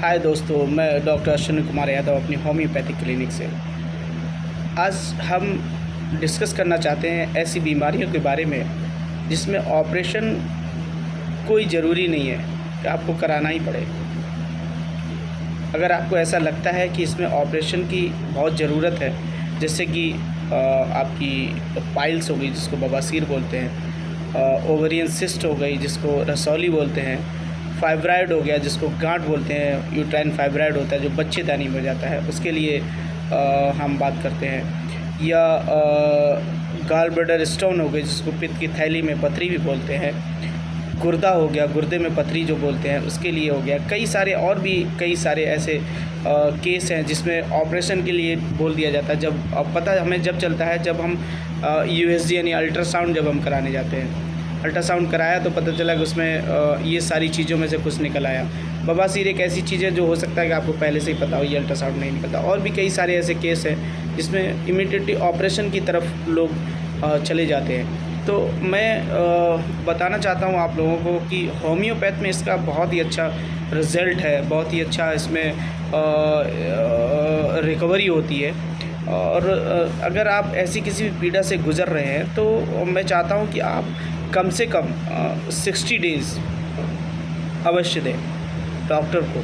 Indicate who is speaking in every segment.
Speaker 1: हाय दोस्तों, मैं डॉक्टर अश्विनी कुमार यादव अपनी होम्योपैथिक क्लिनिक से। आज हम डिस्कस करना चाहते हैं ऐसी बीमारियों के बारे में जिसमें ऑपरेशन कोई ज़रूरी नहीं है कि आपको कराना ही पड़े। अगर आपको ऐसा लगता है कि इसमें ऑपरेशन की बहुत ज़रूरत है, जैसे कि आपकी पाइल्स हो गई जिसको बवासीर बोलते हैं, ओवेरियन सिस्ट हो गई जिसको रसौली बोलते हैं, फाइब्राइड हो गया जिसको गांठ बोलते हैं, यूट्राइन फाइब्राइड होता है जो बच्चेदानी में हो जाता है, उसके लिए हम बात करते हैं। या गाल ब्लैडर स्टोन हो गई जिसको पित्त की थैली में पथरी भी बोलते हैं। गुर्दा हो गया, गुर्दे में पथरी जो बोलते हैं, उसके लिए हो गया। कई सारे ऐसे केस हैं जिसमें ऑपरेशन के लिए बोल दिया जाता है। जब हमें चलता है जब हम यूएसजी यानी अल्ट्रासाउंड जब हम कराने जाते हैं। अल्ट्रासाउंड कराया तो पता चला कि उसमें ये सारी चीज़ों में से कुछ निकल आया। बवासीर एक ऐसी चीज़ है जो हो सकता है कि आपको पहले से ही पता हो, ये अल्ट्रासाउंड नहीं निकलता। और भी कई सारे ऐसे केस हैं जिसमें इमीडिएटली ऑपरेशन की तरफ लोग चले जाते हैं। तो मैं बताना चाहता हूँ आप लोगों को कि होम्योपैथ में इसका बहुत ही अच्छा रिज़ल्ट है, बहुत ही अच्छा इसमें रिकवरी होती है। और अगर आप ऐसी किसी भी पीड़ा से गुज़र रहे हैं तो मैं चाहता हूँ कि आप कम से कम 60 डेज़ अवश्य दें डॉक्टर को।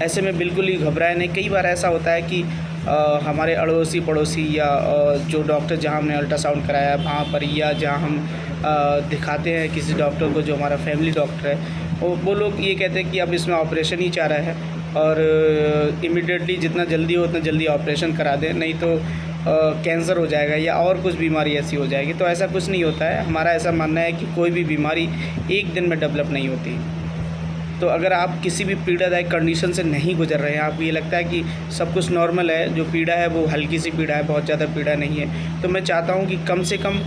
Speaker 1: ऐसे में बिल्कुल ही घबराए नहीं। कई बार ऐसा होता है कि हमारे अड़ोसी पड़ोसी या जो डॉक्टर जहाँ हमने अल्ट्रासाउंड कराया वहाँ पर, या जहाँ हम दिखाते हैं किसी डॉक्टर को जो हमारा फैमिली डॉक्टर है, वो लोग ये कहते हैं कि अब इसमें ऑपरेशन ही चाह रहा है और इमीडिएटली जितना जल्दी हो उतना जल्दी ऑपरेशन करा दें, नहीं तो कैंसर हो जाएगा या और कुछ बीमारी ऐसी हो जाएगी। तो ऐसा कुछ नहीं होता है। हमारा ऐसा मानना है कि कोई भी बीमारी एक दिन में डेवलप नहीं होती। तो अगर आप किसी भी पीड़ादायक कंडीशन से नहीं गुजर रहे हैं, आपको ये लगता है कि सब कुछ नॉर्मल है, जो पीड़ा है वो हल्की सी पीड़ा है, बहुत ज़्यादा पीड़ा नहीं है, तो मैं चाहता हूँ कि कम से कम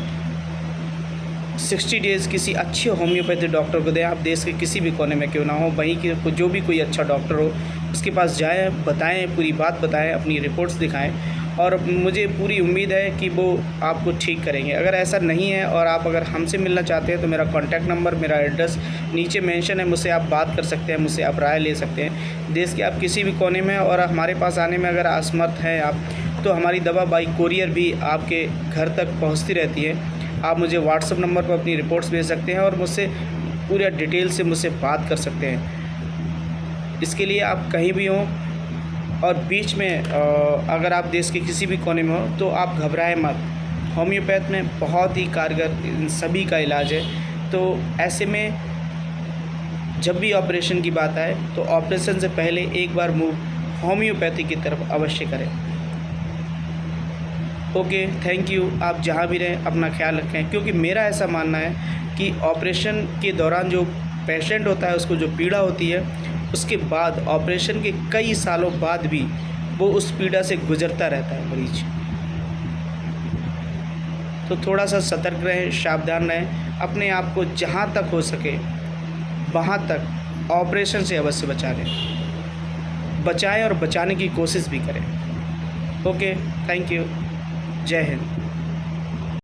Speaker 1: 60 डेज़ किसी अच्छे होम्योपैथी डॉक्टर को दें। आप देश के किसी भी कोने में क्यों ना हो, वहीं के जो भी कोई अच्छा डॉक्टर हो उसके पास जाएँ, बताएँ, पूरी बात बताएँ, अपनी रिपोर्ट्स दिखाएँ, और मुझे पूरी उम्मीद है कि वो आपको ठीक करेंगे। अगर ऐसा नहीं है और आप अगर हमसे मिलना चाहते हैं तो मेरा कॉन्टैक्ट नंबर, मेरा एड्रेस नीचे मेंशन है, मुझसे आप बात कर सकते हैं, मुझसे आप राय ले सकते हैं। देश के आप किसी भी कोने में, और हमारे पास आने में अगर असमर्थ हैं आप, तो हमारी दवा बाई कोरियर भी आपके घर तक पहुँचती रहती है। आप मुझे व्हाट्सएप नंबर पर अपनी रिपोर्ट्स भेज सकते हैं और मुझसे पूरा डिटेल से मुझसे बात कर सकते हैं। इसके लिए आप कहीं भी हों और बीच में अगर आप देश के किसी भी कोने में हो तो आप घबराएं मत। होम्योपैथ में बहुत ही कारगर इन सभी का इलाज है। तो ऐसे में जब भी ऑपरेशन की बात आए तो ऑपरेशन से पहले एक बार मूव होम्योपैथी की तरफ अवश्य करें। Okay, thank you. आप जहाँ भी रहें अपना ख्याल रखें, क्योंकि मेरा ऐसा मानना है कि ऑपरेशन के दौरान जो पेशेंट होता है उसको जो पीड़ा होती है, उसके बाद ऑपरेशन के कई सालों बाद भी वो उस पीड़ा से गुजरता रहता है मरीज। तो थोड़ा सा सतर्क रहें, सावधान रहें, अपने आप को जहाँ तक हो सके वहाँ तक ऑपरेशन से अवश्य बचाएं और बचाने की कोशिश भी करें। Okay, thank you. जय हिंद।